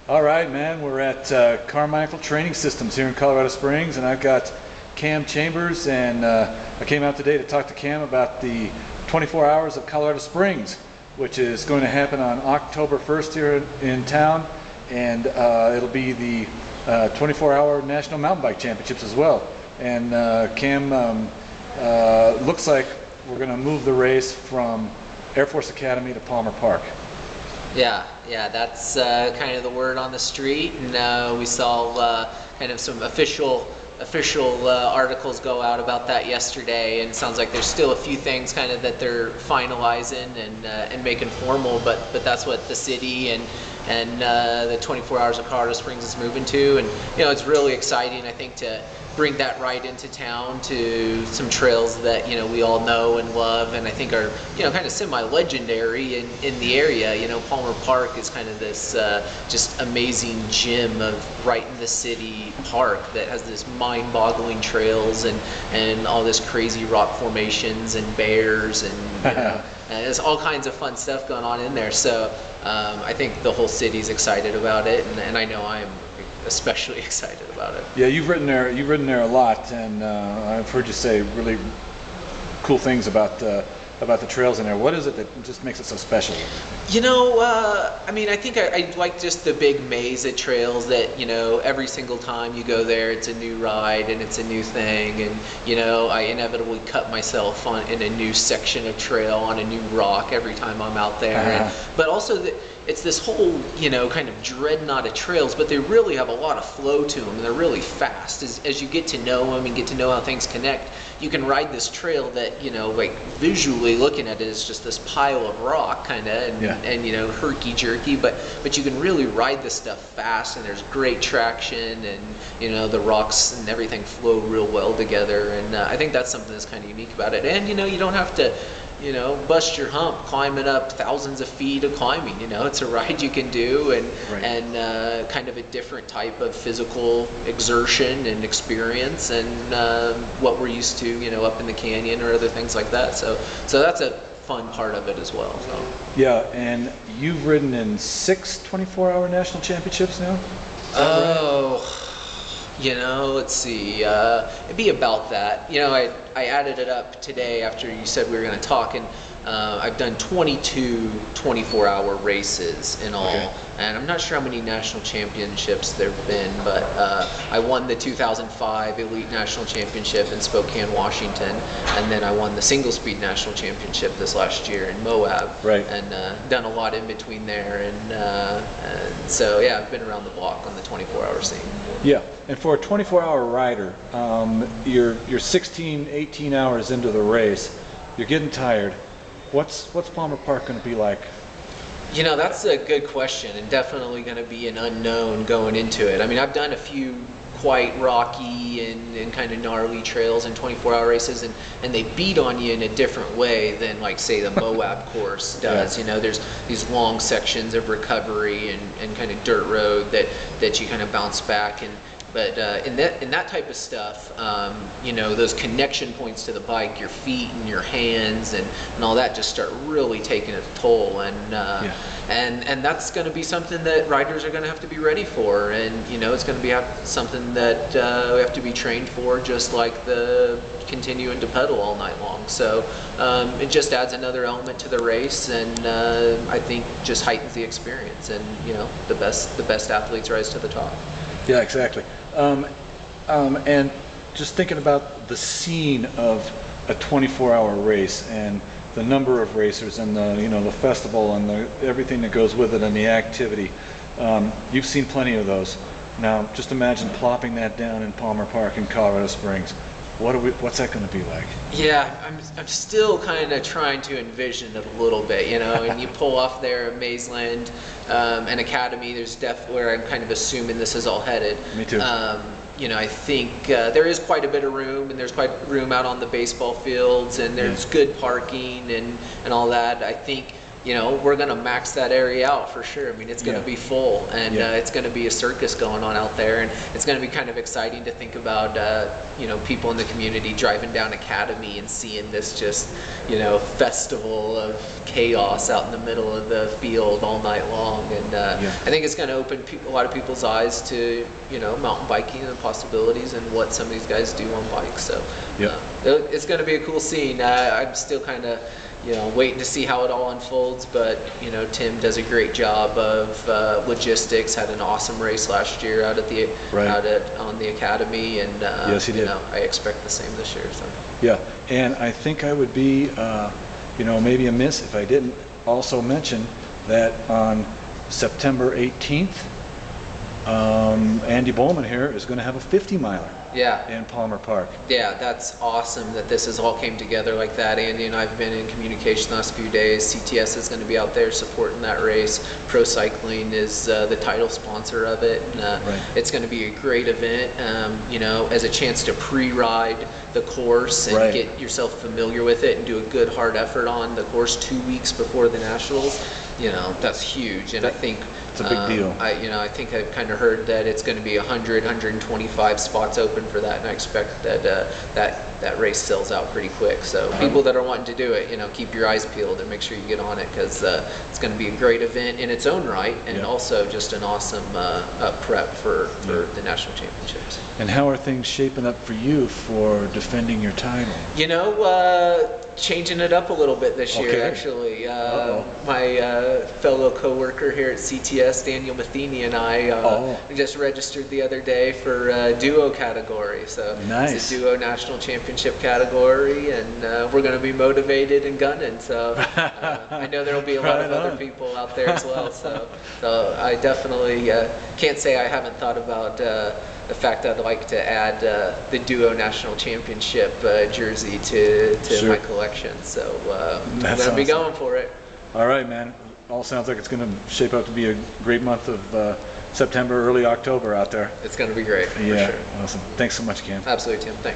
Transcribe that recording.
All right, man. We're at Carmichael Training Systems here in Colorado Springs, and I've got Cam Chambers, and I came out today to talk to Cam about the 24 Hours of Colorado Springs, which is going to happen on October 1st here in town, and it'll be the 24-hour National Mountain Bike Championships as well. And Cam, looks like we're going to move the race from Air Force Academy to Palmer Park. Yeah, that's kind of the word on the street, and we saw kind of some official articles go out about that yesterday, and it sounds like there's still a few things kind of that they're finalizing and making formal, but that's what the city and the 24 Hours of Colorado Springs is moving to, and it's really exciting, I think, to bring that right into town to some trails that we all know and love, and I think are kind of semi-legendary in the area. Palmer Park is kind of this just amazing gem of right in the city park that has this mind-boggling trails and all this crazy rock formations and bears and and there's all kinds of fun stuff going on in there. So I think the whole city's excited about it, and I know I'm especially excited about it. Yeah, you've ridden there a lot, and I've heard you say really cool things about the trails in there. What is it that just makes it so special? I mean, I think I like just the big maze of trails that, every single time you go there, it's a new ride and it's a new thing. And, I inevitably cut myself in a new section of trail on a new rock every time I'm out there. But also, it's this whole, kind of dreadnought of trails, but they really have a lot of flow to them, and they're really fast. As you get to know them and get to know how things connect, you can ride this trail that, like visually looking at it is just this pile of rock kind of, and herky-jerky, but you can really ride this stuff fast, and there's great traction, and, the rocks and everything flow real well together, and I think that's something that's kind of unique about it. And, you don't have to bust your hump climbing up thousands of feet of climbing. It's a ride you can do, and kind of a different type of physical exertion and experience, and what we're used to, up in the canyon or other things like that. So that's a fun part of it as well. So. Yeah, and you've ridden in 6 24-hour national championships now? Oh. Let's see, it'd be about that. I added it up today after you said we were going to talk, and I've done 22 24-hour races in all. Okay. And I'm not sure how many national championships there have been, but I won the 2005 Elite National Championship in Spokane, Washington, and then I won the Single Speed National Championship this last year in Moab. Right. And done a lot in between there, and so yeah, I've been around the block on the 24-hour scene. Yeah, and for a 24-hour rider, you're 16, 18 hours into the race, you're getting tired. What's Palmer Park going to be like? That's a good question, and definitely going to be an unknown going into it. I mean, I've done a few quite rocky and kind of gnarly trails in 24-hour races, and they beat on you in a different way than, like, say, the Moab course does. There's these long sections of recovery and kind of dirt road that you kind of bounce back. But in that type of stuff, those connection points to the bike, your feet and your hands and all that just start really taking a toll, and that's going to be something that riders are going to have to be ready for, and it's going to be something that we have to be trained for, just like the continuing to pedal all night long. So it just adds another element to the race, and I think just heightens the experience, and the best athletes rise to the top. Yeah, exactly. And just thinking about the scene of a 24-hour race and the number of racers and the festival and everything that goes with it and the activity, you've seen plenty of those. Now, just imagine plopping that down in Palmer Park in Colorado Springs. What's that going to be like? Yeah, I'm still kind of trying to envision it a little bit, and you pull off there at Mazeland, an academy, there's where I'm kind of assuming this is all headed. Me too. I think there is quite a bit of room, and there's quite room out on the baseball fields, and there's good parking and all that. I think you know, we're going to max that area out for sure. I mean, it's going to be full, and it's going to be a circus going on out there, and it's going to be kind of exciting to think about, you know, people in the community driving down Academy and seeing this just, you know, festival of chaos out in the middle of the field all night long. And I think it's going to open a lot of people's eyes to, you know, mountain biking and the possibilities and what some of these guys do on bikes. So it's going to be a cool scene. I'm still kind of, you know, waiting to see how it all unfolds, but you know, Tim does a great job of logistics. Had an awesome race last year out at the on the Academy, and yes, he did. You know, I expect the same this year. So yeah, and I think I would be, you know, maybe amiss if I didn't also mention that on September 18th, Andy Bohlmann here is going to have a 50-miler. In Palmer Park. Yeah, that's awesome that this has all came together like that. Andy and I have been in communication the last few days. CTS is going to be out there supporting that race. ProCycling is the title sponsor of it. And, it's going to be a great event, you know, as a chance to pre-ride the course and get yourself familiar with it and do a good hard effort on the course 2 weeks before the Nationals. You know, that's huge, and I think it's a big deal. I think I've kind of heard that it's going to be 100, 125 spots open for that, and I expect that that race sells out pretty quick. So people that are wanting to do it, you know, keep your eyes peeled and make sure you get on it, because it's going to be a great event in its own right, and also just an awesome prep for the national championships. And how are things shaping up for you for defending your title? You know, changing it up a little bit this year, actually. My fellow co-worker here at CTS, Daniel Matheny, and I just registered the other day for duo category. So it's a duo national championship category, and we're going to be motivated and gunning. So I know there will be a lot of other people out there as well. So I definitely can't say I haven't thought about the fact I'd like to add the duo national championship jersey to my collection. So I'm going to be going for it. All right, man. All sounds like it's going to shape up to be a great month of September, early October out there. It's going to be great. Yeah, for sure. Awesome. Thanks so much, Cam. Absolutely, Tim. Thanks.